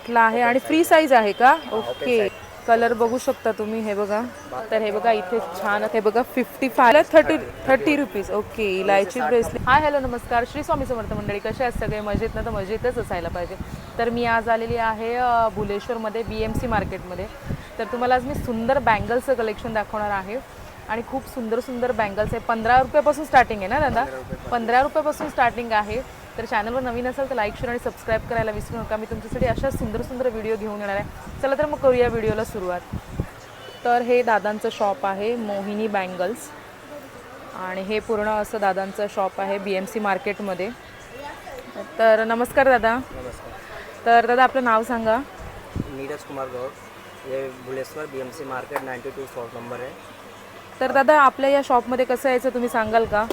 ला आहे आणि फ्री साईज आहे का? ओके. कलर बघू शकता तुम्ही, हे बघा. तर हे बघा इथे छान, हे बघा 55 30 रुपीज. ओके. इलायची ब्रेसलेट. हाय हॅलो नमस्कार, श्री स्वामी समर्थ मंडळी. कसे आहेत सगळे? मजेत ना? तर मजेतच असायला पाहिजे. तर मी आज आलेली आहे भुलेश्वरमध्ये BMC मार्केटमध्ये. तर तुम्हाला आज मी सुंदर बँगल्सचं कलेक्शन दाखवणार आहे आणि खूप सुंदर सुंदर बँगल्स आहे. 15 रुपयापासून स्टार्टिंग आहे ना दादा? 15 रुपयापासून स्टार्टिंग आहे. तर चॅनलवर नवीन असाल तर लाईक शेअर आणि सबस्क्राईब करायला विसरू नका. मी तुमच्यासाठी अशा सुंदर सुंदर व्हिडिओ घेऊन येणार आहे. चला तर मग करूया व्हिडिओला सुरुवात. तर हे दादांचं शॉप आहे, मोहिनी बँगल्स. आणि हे पूर्ण असं दादांचं शॉप आहे BMC मार्केटमध्ये. तर नमस्कार दादा. नमस्कार. तर दादा आपलं नाव सांगा. नीरज कुमार गौड़, ये Bhuleshwar BMC market 92 shop number है. तर दादा आपल्या या शॉपमध्ये कसं यायचं तुम्ही सांगाल का?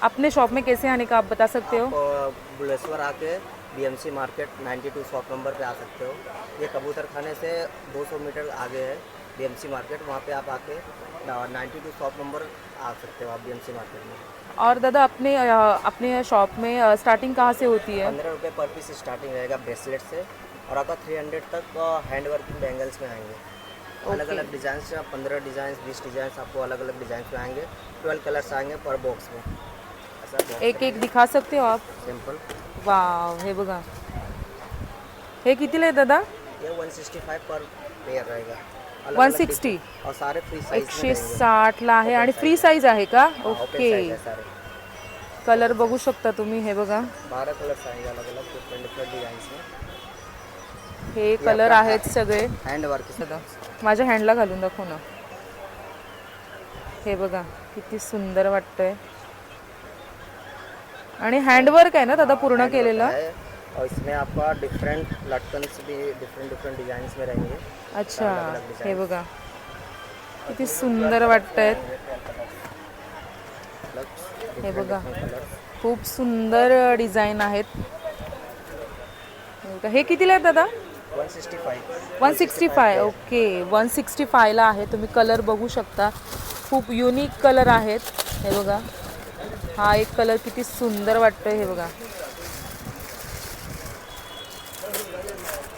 अपने शॉप में कैसे आने का आप बता सकते हो? आप भुलेश्वर आके BMC मार्केट 92 शॉप नंबर पे आ सकते हो. ये कबूतर खाने से 200 मीटर आगे है BMC मार्केट. वहाँ पे आप आके 92 शॉप नंबर आ सकते हो आप BMC मार्केट में. और दादा अपने शॉप में स्टार्टिंग कहाँ से होती है? 15 रुपये पर पीस स्टार्टिंग रहेगा ब्रेसलेट से और आपका 300 तक हैंड वर्किंग बैंगल्स में आएंगे. अलग अलग डिज़ाइन से 15 डिज़ाइन 20 डिज़ाइन आपको अलग अलग डिज़ाइन में आएंगे. 12 कलर्स आएंगे पर बॉक्स में. एक एक दिखा सकते हो आप? सिंपल. वाव, हे बघा. हे कितीला आहे दादा? ये 165 पर पेयर रहेगा. 160 और सारे फ्री साइज 160 ला आहे आणि फ्री साईज आहे का? ओके. सारे कलर बघू शकता तुम्ही, हे बघा. 12 कलर्स आएंगे अलग अलग डिफरेंट डिफरेंट डिजाइन में. हे कलर आहेत सगळे. हैंड वर्क दादा माझ्या हँडला घालून दाखव ना. हे बघा किती सुंदर वाटतंय आणि हँडवर्क आहे ना दादा पूर्ण केलेलं? और इसमें आपका डिफरेंट लटकन्स भी डिफरेंट डिफरेंट डिजाइन्स में रहेंगे. अच्छा. हे बघा किती सुंदर वाटतंय. हे बघा खूप सुंदर डिझाईन आहेत. हे कितीला आहे दादा? 165. ओके. 165 ला आहे. तुम्ही कलर बघू शकता, खूप युनिक कलर आहेत. हे बघा हा एक कलर किती सुंदर वाटतोय. हे बघा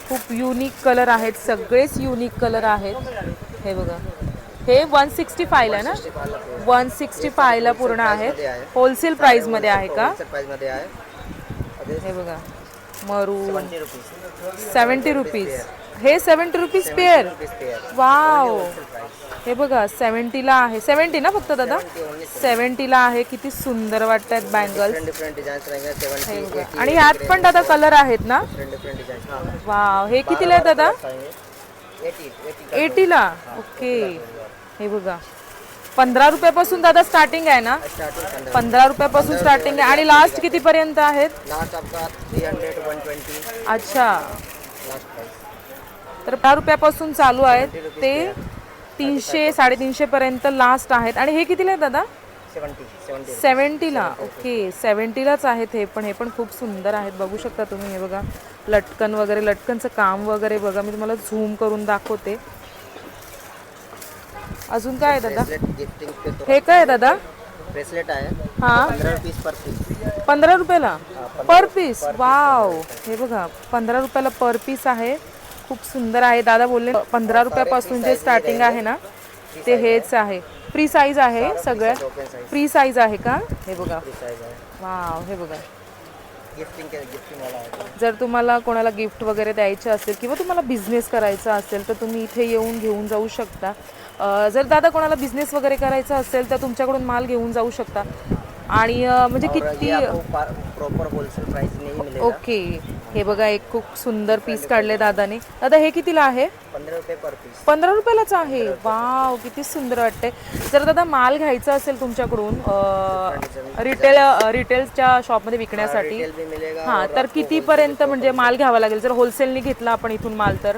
खूप युनिक कलर आहेत, सगळेच युनिक कलर आहेत. हे बघा हे 165 ला ना? 165 ला पूर्ण आहे. होलसेल प्राइस मध्ये आहे का? हे बघा मरून 70 रुपीज. हे 70 रुपीज पेअर. वाव. हे बघा 70 ला आहे. 70 ना फक्त दादा? 70 ला आहे. किती सुंदर वाटतात बँगल्स. आणि ह्यात पण दादा कलर आहेत ना? वाव. हे कितीला आहे दादा? 80 ला. ओके. हे बघा 15 रुपयापासून दादा स्टार्टिंग आहे ना? 15 रुपयापासून स्टार्टिंग आहे. आणि लास्ट कितीपर्यंत आहेत? लास्ट आपका 300 120. अच्छा. तर 15 रुपयापासून चालू आहेत ते 300 350 पर्यंत लास्ट आहेत. आणि हे कितीला आहे दादा? 70 ला. ओके. 70 लाच आहेत हे पण. हे पण खूप सुंदर आहेत, बघू शकता तुम्ही. हे बघा लटकन वगैरे, लटकनचं काम वगैरे बघा. मी तुम्हाला झूम करून दाखवते. अजून काय आहे दादा? हे काय आहे दादा? ब्रेसलेट आहे. हां 15 रुपीस पर पीस. 15 रुपयाला पर पीस. वाव. हे बघा 15 रुपयाला पर पीस आहे. खूप सुंदर आहे. दादा बोलले 15 रुपयापासून जे स्टार्टिंग आहे ना ते हेच आहे. फ्री साईज आहे सगळ्या? फ्री साईज आहे का? हे बघा. वाव. हे बघा जर तुम्हाला कोणाला गिफ्ट वगैरे द्यायचं असेल किंवा तुम्हाला बिझनेस करायचा असेल तर तुम्ही इथे येऊन घेऊन जाऊ शकता. जर दादा कोणाला बिझनेस वगैरे करायचा असेल तर तुमच्याकडून माल घेऊन जाऊ शकता. आणि म्हणजे किती प्रॉपर होलसेल प्राइस नहीं मिलेगा. ओके. हे बघा एक खूप सुंदर पीस काढले दादाने. दादा हे कितीला आहे? 15 रुपये पर पीस. 15 रुपयालाच आहे. वाव किती सुंदर वाटते. जर दादा माल घ्यायचा असेल तुमच्याकडून रिटेलच्या शॉपमध्ये विकण्यासाठी, हां, तर कितीपर्यंत म्हणजे माल घ्यावा लागेल जर होलसेलने घेतला आपण इथून माल? तर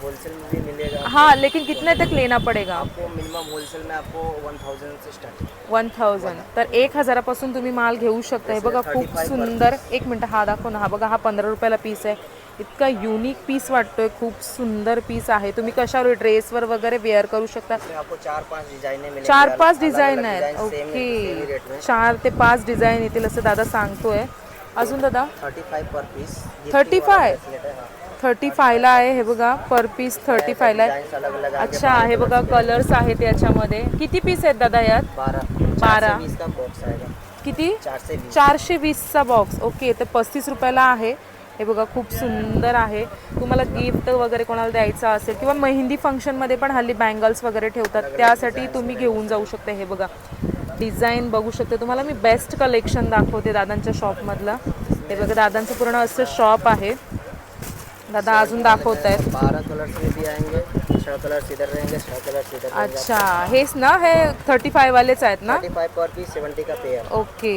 होलसेल में भी मिलेगा. हाँ, लेकिन कितने तक लेना पड़ेगा आपको? मिनिमम होलसेल में आपको 1000 से स्टार्ट. 1000. तर 1000पासून तुम्ही माल घेऊ शकता. हे बघा खूप सुंदर. एक मिनटं हा दाखव ना. हा बघा हा 15 रुपयाला पीस आहे. इतका युनिक पीस वाटतोय. खूप सुंदर पीस आहे. तुम्ही कशावर ड्रेसवर वगैरे वेअर करू शकता. आपको 4-5 डिझाईन मिळेल. 4-5 डिझाईन आहेत. ओके. 4 ते 5 डिझाईन येतील असं दादा सांगतोय. अजून दादा 35 पर पीस 35 35ला आहे हे बघा, पर पीस 35ला आहे. डिजाइन अलग अलग अच्छा, हे बघा कलर्स आहेत याच्यामध्ये. किती पीस आहेत दादा यात? 12 20 का बॉक्स आएगा. किती? 420. 420चा बॉक्स. ओके, तर 35 रुपयाला आहे. हे बघा खूप सुंदर आहे. तुम्हाला गिफ्ट वगैरे कोणाला द्यायचं असेल किंवा मेहंदी फंक्शनमध्ये पण हल्ली बँगल्स वगैरे ठेवतात, त्यासाठी तुम्ही घेऊन जाऊ शकता. हे बघा डिझाईन बघू शकते. तुम्हाला मी बेस्ट कलेक्शन दाखवते दादांच्या शॉपमधलं. हे बघा दादांचं पूर्ण असं शॉप आहे. दादा अजून दाखवत आहेत. 12 कलर्स में भी आएंगे. 6 कलर्स इधर रहेंगे, 6 कलर्स इधर रहेंगे. अच्छा, हेच ना, हे 35 वालेच आहेत ना? 35 पर पीस 70 का पेयर. ओके,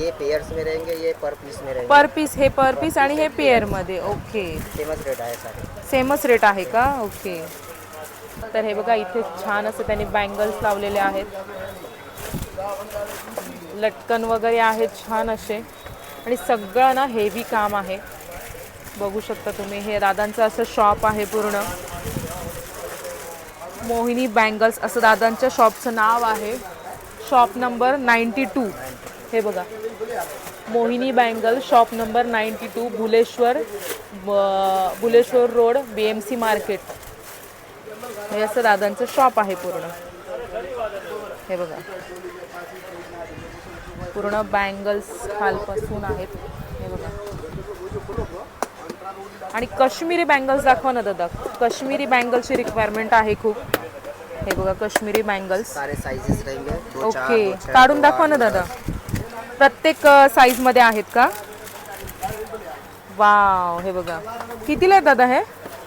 ये पेयर्स में रहेंगे, ये पर पीस में रहेंगे. पर पीस, हे पर पीस आणि हे पेयर मध्ये. ओके, फेमस रेट आहे सारे. सेमच रेट आहे का? ओके. तर हे बघा इथे छान असं त्यांनी बँगल्स लावलेले आहेत, लटकन वगैरे आहेत छान असे, आणि सगळं ना हेवी काम आहे. बघू शकता तुम्ही. हे दादांचं असं शॉप आहे पूर्ण. मोहिनी बँगल्स असं दादांच्या शॉपचं नाव आहे. Shop number 92. हे बघा Mohini bangle, shop number 92, Bhuleshwar road, BMC market. हे असं दादांचं शॉप आहे पूर्ण. हे बघा पूर्ण बँगल्स खालपासून आहेत. हे बघा, आणि काश्मीरी बँगल्स दाखवा ना दादा. काश्मीरी बँगल्सची रिक्वायरमेंट आहे खूप. हे बघा काश्मीरी बँगल्स. सारे साइजेस रहेंगे. ओके, काढून दाखवा ना दादा. प्रत्येक साईज मध्ये आहेत का? वाव, हे बघा कितीला आहे दादा हे?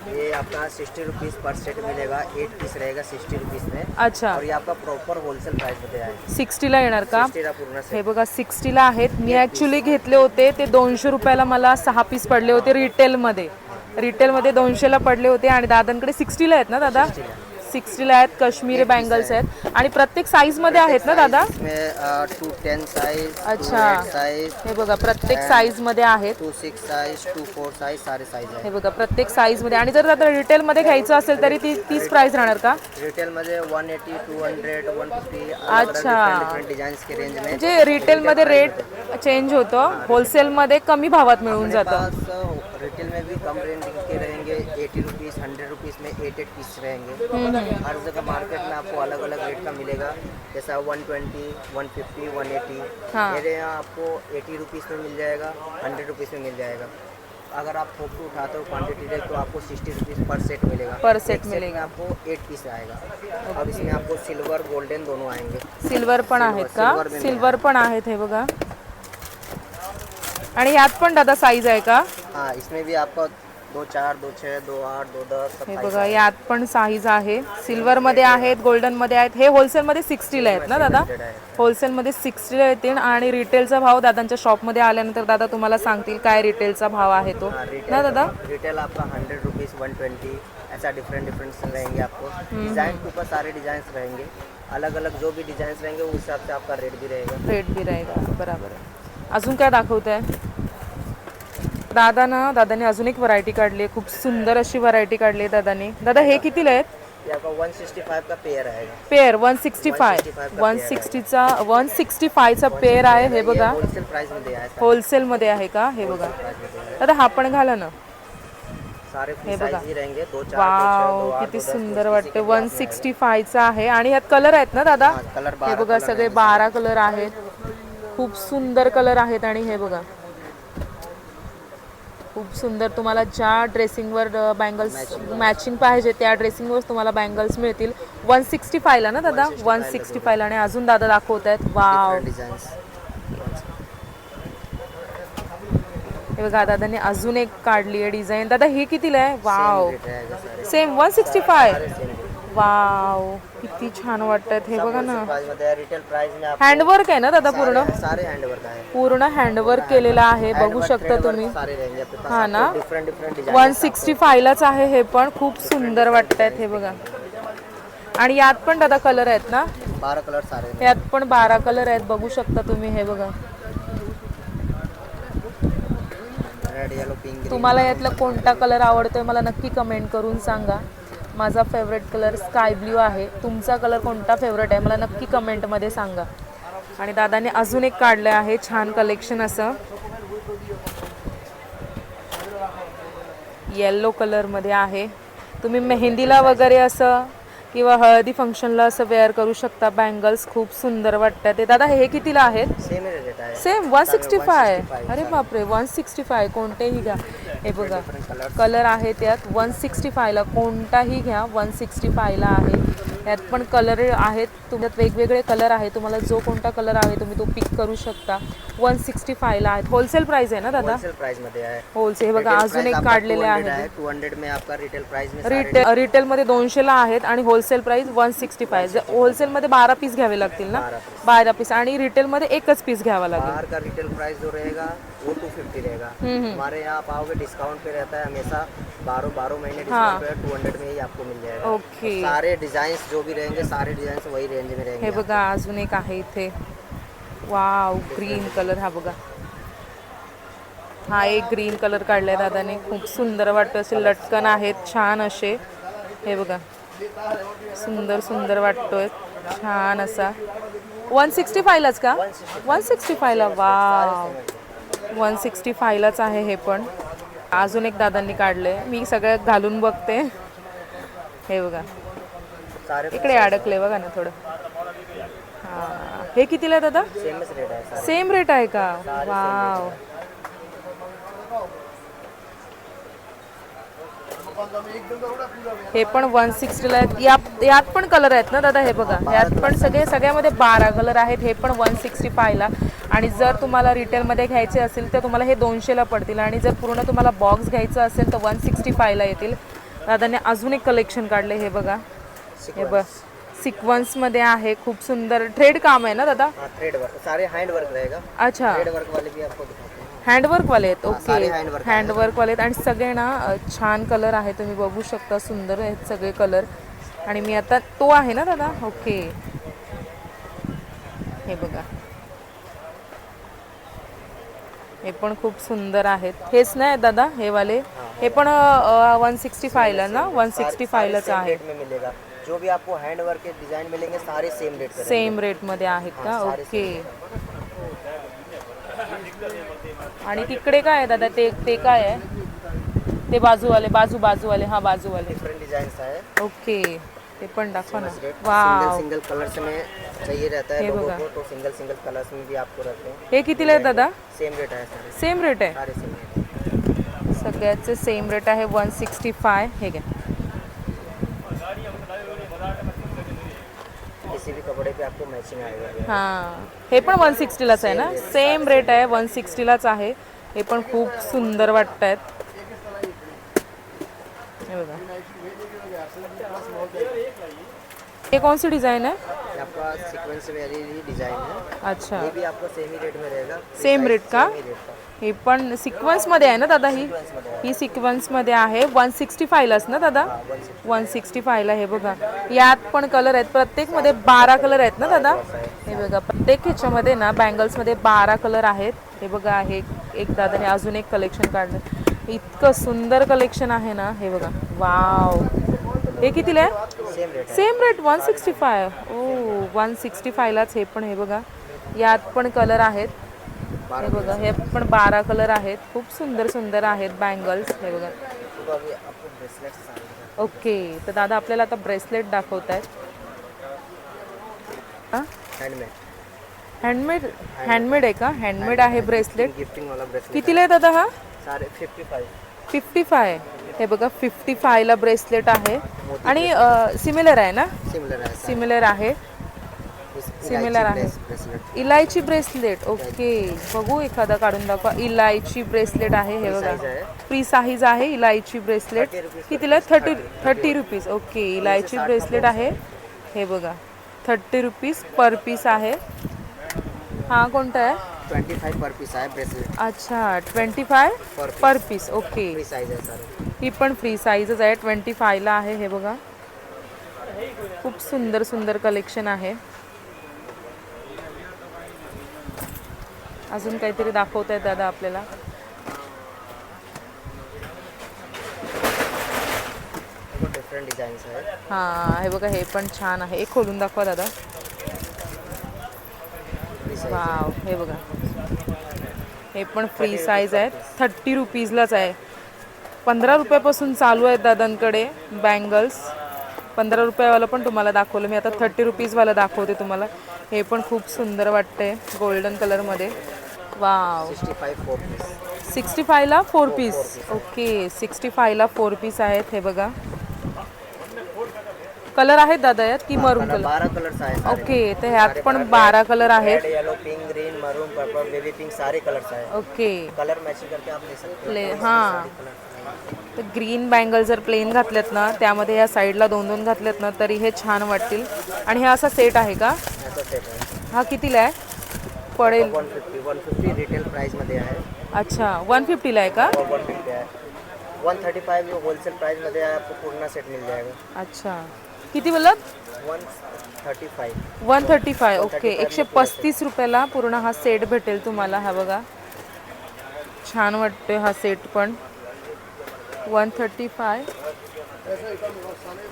ये आपका 60 रुपीज़ पर सेट मिलेगा. 8 पीस रहेगा 60 रुपीज़ में. अच्छा, और ये आपका प्रॉपर होलसेल प्राइस मध्ये आहे. 60ला येणार का? 60 ला पूर्ण set. हे बघा 60ला आहेत. मी ॲक्च्युली घेतले होते ते 200 रुपयाला, मला 6 पीस पडले होते रिटेलमध्ये. 200ला पडले होते, आणि दादांकडे 60ला आहेत ना दादा? 60ला आहेत. काश्मीरी बँगल्स आहेत, आणि प्रत्येक साईज मध्ये आहेत ना दादा? इसमें 2 10 साइज, अच्छा. 2 8 साइज, हे बघा प्रत्येक साईज मध्ये आहेत. 2 6 साइज, 2 4 साइज, सारे साइज हे आहे. बघा प्रत्येक साईज मध्ये. आणि जर दादा रिटेल मध्ये घ्यायचं असेल तरी तीच प्राइस राहणार का? रिटेल मध्ये 180, 200, 150. अच्छा. डिफरेंट डिजाइन के रेंज में. म्हणजे रिटेल मध्ये रेट चेंज होतं, होलसेल मध्ये कमी भावात मिळून जातं. रिटेल में भी कम रेंज के रहेंगे. 80 रुपीज़, 100 रुपीज़ में 8 पीस रहेंगे. हर जगह मार्केट में आपको अलग अलग रेट का मिलेगा. जैसा 120, 150, 180. हाँ. मेरे यहाँ आपको 80 रुपीज़ में मिल जाएगा, 100 रुपीज़ में मिल जाएगा. अगर आप थोक पे उठाते हो क्वांटिटी रेट, तो आपको 60 रुपीज़ पर सेट मिलेगा. पर सेट एक सेट मिलेगा. में आपको 8 पीस आएगा. और इसमें आपको सिल्वर गोल्डन दोनों आएंगे. सिल्वर पण आहेत का? सिल्वर में सिल्वर पण आहेत. हे बघा, आणि यात पण दादा साईज आहे का? हाँ, इसमें भी आपका 2 4, 2 6, 2 8, 2 10 सब हे size बघा आहे. यात पण साईज आहे. सिल्वर मध्ये आहेत, गोल्डन मध्ये आहेत. हे होलसेल मध्ये 60ला आहेत ना दादा? होलसेल मध्ये 60ला येतील, आणि रिटेलचा भाव दादांच्या शॉप मध्ये आल्यानंतर दादा तुम्हाला सांगतील काय रिटेलचा भाव आहे तो ना दादा? रिटेल आपका 100 रुपीज़, 120, ऐसा डिफरेंट रहेंगे आपको. डिजाइन के ऊपर सारे डिजाइन रहेंगे. अलग अलग जो भी डिजाइन रहेंगे उस हिसाब से आपका रेट भी रहेगा. रेट भी रहेगा. बराबर आहे. अजून काय दाखवत आहे दादाने अजून एक व्हरायटी काढली आहे. खूप सुंदर अशी व्हरायटी काढली आहे दादाने. दादा हे कितीला आहेत? ये आपका 165 का पेयर आएगा. पेयर 165. 165चा पेयर आहे. हे बघा होलसेल प्राइस मध्ये आहे. होलसेल मध्ये आहे का? हे बघा दादा हा पण घाला ना. सारे हे बघा. साइज ही रहेंगे. 2 4, 2 6, 2 वाव 8, किती 2 10, सुंदर 2 वाटते. 60 165चा आहे, आणि यात कलर आहेत ना दादा? कलर हे बघा सगळे 12 कलर आहेत. खूप सुंदर कलर आहेत. आणि हे बघा खूप सुंदर. तुम्हाला ज्या ड्रेसिंगवर बँगल्स मॅचिंग पाहिजे त्या ड्रेसिंगवर तुम्हाला बँगल्स मिळतील. 165ला ना दादा? 165ला. आणि अजून दादा दाखवत आहेत. Wow, designs. हे बघा दादाने अजून एक काढली आहे डिझाईन. दादा ही कितीला आहे? Wow, same 165. वाव किती छान वाटतात. हे बघा ना, रिटेल प्राइस में आपको हँडवर्क आहे ना दादा? पूर्ण सारे हैंडवर्क आहे. पूर्ण हँडवर्क केलेलं आहे. बघू शकता तुम्ही. सारे रहेंगे आपके पास. हा ना, डिफरेंट डिजाइन. 165लाच आहे. हे पण खूप सुंदर वाटतात. हे बघा, आणि यात पण दादा कलर आहेत ना? 12 कलर सारे. यात पण 12 कलर आहेत. बघू शकता तुम्ही. हे बघा, रेड, येलो, पिंक. तुम्हाला यातला कोणता कलर आवडतोय मला नक्की कमेंट करून सांगा. माझा फेवरेट कलर स्काय ब्ल्यू आहे. तुमचा कलर कोणता फेवरेट आहे मला नक्की कमेंटमध्ये सांगा. आणि दादाने अजून एक काढलं आहे छान कलेक्शन असं. येल्लो कलरमध्ये आहे. तुम्ही मेहंदीला वगैरे असं किंवा हळदी फंक्शनला असं वेअर करू शकता. बँगल्स खूप सुंदर वाटतात. ते दादा हे कितीला आहेत? सेम रेट आहे. सेम 165. 165 अरे बापरे 165. कोणतेही घ्या. हे बघा कलर कलर आहे त्यात 165ला. कोणताही घ्या 165ला आहे. यात पण कलर आहेत तुमच्यात वेगवेगळे कलर आहे. तुम्हाला जो कोणता कलर आहे तुम्ही तो पिक करू शकता. 165ला आहेत. होलसेल प्राइस आहे ना दादा? होलसेल प्राइस मध्ये आहे. होलसेल. हे बघा अजून एक काढलेले आहे. 200 में आपका रिटेल प्राइस में रिटेलमध्ये 200ला आहेत आणि होलसेल प्राइस 165. होलसेलमध्ये 12 पीस घ्यावे लागतील ना? 12 पीस. आणि रिटेलमध्ये एकच पीस घ्यावा लागेल. बाहर का रिटेल प्राइस जो रहेगा वो 250 रहेगा. हमारे यहाँ आप आओगे डिस्काउंट पे रहता है हमेशा. 12 महीने डिस्काउंट पे 200 में ही आपको मिल जाएगा. ओके. सारे डिजाइन जो भी रहेंगे सारे डिजाइन वही रेंज में रहेंगे. हे बघा अजून एक आहे इथे. Wow green colour. हा बघा हा एक ग्रीन कलर काढलाय दादाने. खूप सुंदर वाटतं. असे लटकन आहेत छान असे. हे बघा सुंदर सुंदर वाटतोय छान असा. 165लाच का? 165ला. वाव 165लाच आहे हे पण. अजून एक दादांनी काढलंय. मी सगळं घालून बघते. हे बघा इकडे अडकले बघा ना थोडं. हां हे कितीला आहे दादा? रेट आहे. सेम रेट आहे का? वाव. हे पण 160ला आहेत. यात पण कलर आहेत ना दादा? हे बघा यात पण सगळ्यामध्ये 12 कलर आहेत. हे पण 165ला. आणि जर तुम्हाला रिटेलमध्ये घ्यायचे असेल तर तुम्हाला हे 200ला पडतील. आणि जर पूर्ण तुम्हाला बॉक्स घ्यायचं असेल तर 165ला येतील. दादाने अजून एक कलेक्शन काढले. हे बघा हे बघ सिक्वेन्समध्ये आहे. खूप सुंदर थ्रेड काम आहे ना दादा? थ्रेड वर्क सारे हैंड वर्क रहेगा. अच्छा थ्रेड वर्क वाले भी आपको दिखाते हैं. हँडवर्क वाले आहेत. ओके handwork हँडवर्क वाले आहेत. आणि सगळे ना छान कलर आहे. तुम्ही बघू शकता सुंदर आहेत सगळे कलर. आणि मी आता तो आहे ना दादा? ओके हे बघा हे पण खूप सुंदर आहेत. हेच नाही दादा हे वाले? हे पण 165ला ना? 165लाच आहे. रेट में मिलेगा. जो भी आपको हैंड वर्क के डिजाइन मिलेंगे सारे सेम रेट पे. सेम रेटमध्ये आहेत का? ओके. आणि तिकडे काय आहे दादा? ते काय आहे? ते बाजूवाले बाजूवाले. हा बाजूवाले डिफरेंट डिजाइन्स है. ओके ते पण दाखवा ना. सिंगल वाव सिंगल कलर्स में चाहिए रहता है लोगों को तो सिंगल कलर्स में भी आपको रहते हैं. हे कितीला आहे दादा? सेम रेट है सारे. सेम रेट आहे. सारे सेम रेट. सगळ्याचे सेम रेट आहे 165. हे घ्या. किसी भी कपड़े पे आपको मैचिंग आएगा. हां हे पण 160लाच आहे ना? सेम रेट आहे 160लाच आहे. हे पण खूप सुंदर वाटत आहेत. हे बघा ये कौन सी डिज़ाइन है? ये आपका सीक्वेंस वाली डिजाइन है. अच्छा ये भी आपको सेम ही रेट में रहेगा. सेम रेट का? हे पण सिक्वेन्समध्ये आहे ना दादा? ही सिक्वेन्समध्ये आहे. 165लाच ना दादा? 165ला. हे बघा यात पण कलर आहेत. प्रत्येकमध्ये 12 कलर आहेत ना दादा? हे बघा प्रत्येक ह्याच्यामध्ये ना बँगल्समध्ये 12 कलर आहेत. हे बघा हे एक दादाने अजून एक कलेक्शन काढलं. इतकं सुंदर कलेक्शन आहे ना. हे बघा वाव. हे कितीला आहे? Same rate 165. ओ 165लाच हे पण. हे बघा यात पण कलर आहेत. हे बघा हे पण 12 कलर आहेत. खूप सुंदर सुंदर आहेत बँगल्स. हे बघा ओके. तर दादा आपल्याला आता ब्रेसलेट दाखवत आहेत. हँडमेड आहे का? हँडमेड आहे ब्रेसलेट. गिफ्टिंग वाला ब्रेसलेट. कितीला आहे दादा हा? सारे 55. हे बघा 55ला ब्रेसलेट आहे. आणि सिमिलर आहे ना? सिमिलर आहे. इलायची ब्रेसलेट. ओके बघू एखादा काढून दाखवा. इलायची ब्रेसलेट आहे. हे बघा फ्री साईज आहे इलायची ब्रेसलेट. कितीला? 30 रुपीज. ओके इलायची ब्रेसलेट आहे. हे बघा 30 रुपीज पर पीस आहे. हा कोणता आहे? 25 पर पीस आहे ब्रेसलेट. अच्छा 25 पर पीस. ओके फ्री साईज आहे सर. ही पण फ्री साईजच आहे. 25ला आहे. हे बघा खूप सुंदर सुंदर कलेक्शन आहे. अजून काहीतरी दाखवत आहेत दादा आपल्याला. डिफरंट डिझाईन्स आहेत. हां हे बघा हे पण छान आहे. एक खोलून दाखवा दादा. वाव हे बघा हे पण फ्री साईज आहेत. 30 रुपीजलाच आहे. ₹15 चालू आहेत दादांकडे बँगल्स. 15 रुपयावाला पण तुम्हाला दाखवलं मी. आता 30 रुपीजवाला दाखवते तुम्हाला. हे पण खूप सुंदर वाटते गोल्डन कलरमध्ये. वाव. 65 4 पीस. 65ला 4 पीस. ओके 65ला 4 पीस आहेत. हे बघा कलर आहेत दादा यात की मरून कलर? 12 कलर्स आहेत. ओके तर ह्यात पण 12 कलर आहेत. रेड, येलो, पिंक, ग्रीन, मरून, पर्पल, बेबी पिंक सारे कलर्स हैं. ओके कलर मैचिंग करके आप ले सकते हो. हां तर ग्रीन बँगल जर प्लेन घातल्यात ना त्यामध्ये या साईडला 2-2 घातल्यात ना तरी हे छान वाटतील. आणि हा असा सेट आहे का? ऐसा सेट है. हा कितीला आहे पडेल? 150 रिटेल प्राइस मध्ये आहे. अच्छा 150ला आहे का? 150 है. 135 होलसेल प्राइस मध्ये आहे. आपको पूर्ण सेट मिल जाएगा. अच्छा किती बोललात? 135. 135. ओके 135 रुपयाला पूर्ण हा सेट भेटेल तुम्हाला. हा बघा छान वाटतोय हा सेट पण. 135.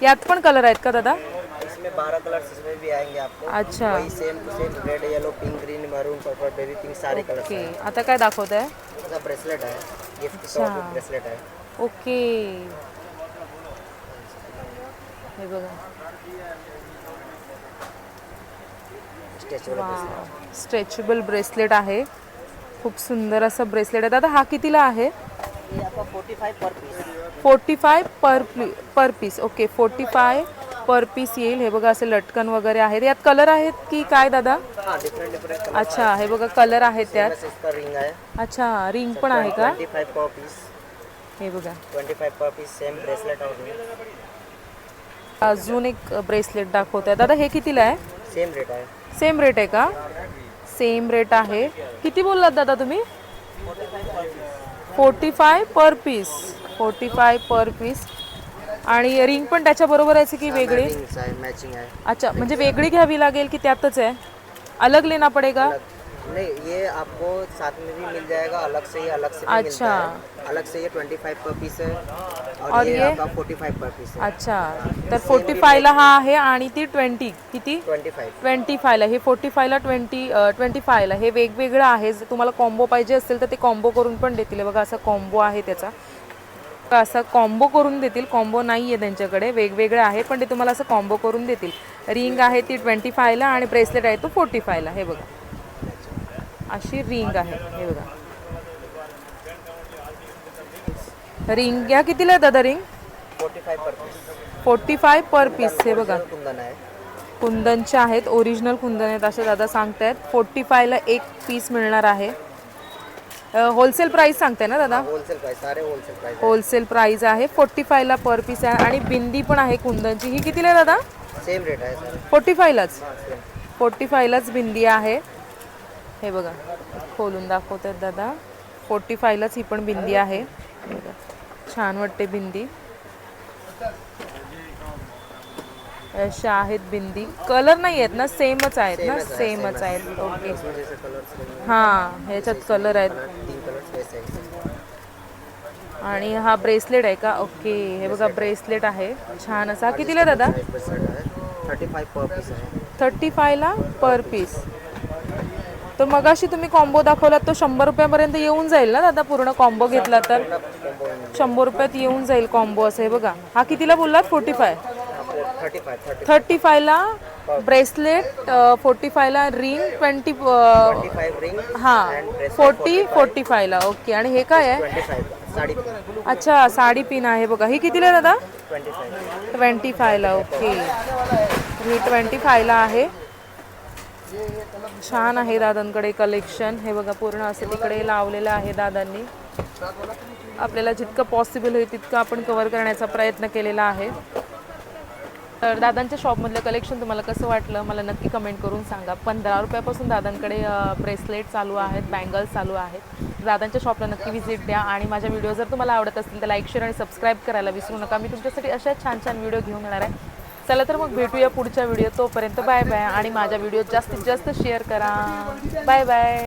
यात पण कलर आहेत का दादा? इसमें 12 कलर्स इसमें भी आएंगे आपको. अच्छा वही same red, yellow, pink, green, मरून, पर्पल, बेबी पिंक सारे कलर्स ओके हैं. आता काय दाखवत आहे? ऐसा ब्रेसलेट है. गिफ्ट अच्छा. का ब्रेसलेट है. ओके हे बघा स्ट्रेचेबल ब्रेसलेट. स्ट्रेचेबल ब्रेसलेट आहे. खूप सुंदर असं ब्रेसलेट आहे. दादा हा कितीला आहे? ये आपका 45 पर पीस. 45 पर पीस. ओके 45 पर पीस येईल. हे बघा असे लटकन वगैरे आहेत. यात कलर आहेत की काय दादा? हाँ डिफरेंट अच्छा हे बघा कलर आहेत त्यात. इसका रिंग है. अच्छा रिंग पण आहे का? 25 पर पीस. हे बघा 25 पर पीस सेम ब्रेसलेट और रिंग. अजून एक ब्रेसलेट दाखवत दादा. हे कितीला आहे? सेम रेट है. सेम रेट आहे का? सेम रेट आहे. किती बोललात दादा तुम्ही? 45 पर पीस. 45 पर पीस. आणि रिंग पण त्याच्या बरोबर आहे की वेगळी? रिंग्स है मैचिंग है. अच्छा म्हणजे वेगळी घ्यावी लागेल की त्यातच आहे? अलग लेना पडेगा? नहीं ये आपको साथ में भी मिल जाएगा. अलग से अलग से भी अच्छा. मिलता है. अलग से ये 25 पर पीस है और और ये ये? आपका 45 पर पीस है. अच्छा तर 45ला हा आहे आणि ती 20 किती? 25. 25ला. हे 45ला 25ला. हे वेगवेगळं आहे. जर तुम्हाला कॉम्बो पाहिजे असेल तर ते कॉम्बो करून पण देतील. बघा असा कॉम्बो आहे त्याचा. असा कॉम्बो करून देतील. कॉम्बो नाही आहे त्यांच्याकडे. वेगवेगळे आहे पण ते तुम्हाला असं कॉम्बो करून देतील. रिंग आहे ती 25ला आणि ब्रेसलेट आहे तो 45ला. हे बघा अशी रिंग आहे. हे बघा रिंग या कितीला आहे दादा रिंग? 45 पर पीस. 45 पर पीस. हे बघा कुंदन है. कुंदनचे आहेत. ओरिजिनल कुंदन आहेत असे दादा सांगतायत. 45ला एक पीस मिळणार आहे. होलसेल प्राइस सांगताय ना दादा? होलसेल प्राइस सारे होलसेल प्राइस. होलसेल प्राइस आहे. 45ला पर पीस आहे. आणि बिंदी पण आहे कुंदनची. ही कितीला आहे दादा? सेम रेट है सर. 45लाच. हाँ सेम. 45लाच बिंदी आहे. हे बघा खोलून दाखवत आहेत दादा. 45लाच ही पण बिंदी आहे. हे बघा छान वाटते बिंदी. अशा आहेत बिंदी. कलर नाही आहेत ना? सेमच आहेत ना? सेमच आहेत. ओके इसमें जैसे कलर्स हां ह्याच्यात कलर आहेत. 3 कलर्स वैसे हैं. आणि हा ब्रेसलेट आहे का? ओके हे बघा ब्रेसलेट आहे छान असा. कितीला आहे दादा? 35 पर पीस है. 35ला पर पीस. तर मगाशी तुम्ही कॉम्बो दाखवलात तो 100 रुपयापर्यंत येऊन जाईल ना दादा? पूर्ण कॉम्बो घेतला तर 100 रुपयात येऊन जाईल कॉम्बो असं. हे बघा हा कितीला बोललात? 45. 35ला ब्रेसलेट, 45ला रिंग, 25 रिंग हां 45ला. ओके आणि हे काय आहे? 25 साड़ी अच्छा साडी पिन आहे बघा. ही कितीला आहे दादा? 25. 25ला. ओके ही 25ला आहे. छान आहे दादांकडे कलेक्शन. हे बघा पूर्ण असं तिकडे लावलेलं आहे दादांनी. आपल्याला जितकं पॉसिबल होईल तितकं आपण कव्हर करण्याचा प्रयत्न केलेला आहे. तर दादांच्या शॉपमधलं कलेक्शन तुम्हाला कसं वाटलं मला नक्की कमेंट करून सांगा. 15 रुपयापासून दादांकडे ब्रेसलेट चालू आहेत, बँगल्स चालू आहेत. दादांच्या शॉपला नक्की व्हिजिट द्या. आणि माझ्या व्हिडिओ जर तुम्हाला आवडत असतील तर लाईक, शेअर आणि सबस्क्राईब करायला विसरू नका. मी तुमच्यासाठी अशा छान छान व्हिडिओ घेऊन येणार आहे. चला तर मग भेटूया पुढच्या व्हिडिओ. तोपर्यंत बाय बाय. आणि माझ्या व्हिडिओ जास्तीत जास्त शेअर करा. Bye bye.